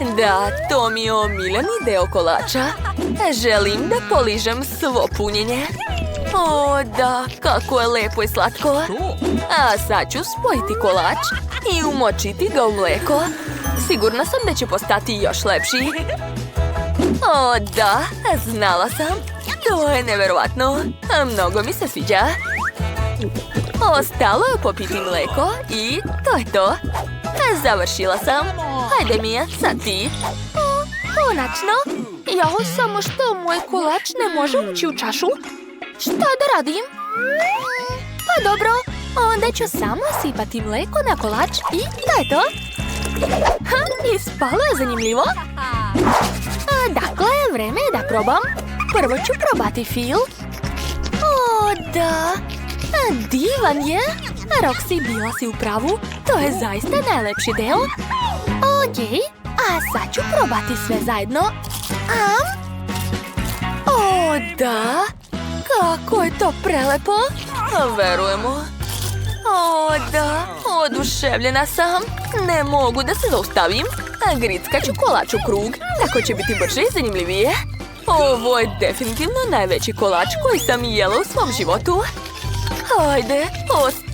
Da, to mi je omiljeni deo kolača. Želim da poližem svo punjenje. O, da, kako je lepo i slatko. A sad ću spojiti kolač i umočiti ga u mlijeko. Sigurna sam da će postati još lepši. O, da, znala sam. To je nevjerovatno. Mnogo mi se sviđa. Ostalo je popiti mlijeko i to je to. Završila sam. Hajde, Mija, sad ti. Konačno. Jao, samo što moj kolač ne može ući u čašu. Šta da radim? Pa dobro, onda ću samo sipati mlijeko na kolač i to je to. Ispalo je zanimljivo. Dakle, vreme je da probam. Prvo ću probati fil. O, da. Divan je. Roxy, bila si u pravu. To je zaista najlepši deo. Okej, a sad ću probati sve zajedno. O, da. Kako je to prelepo. Verujemo. O, da. Oduševljena sam. Ne mogu da se zaustavim. Grickat ću kolač u krug. Tako će biti brže i zanimljivije. Ovo je definitivno najveći kolač koji sam jela u svom životu. Hajde, ostavi.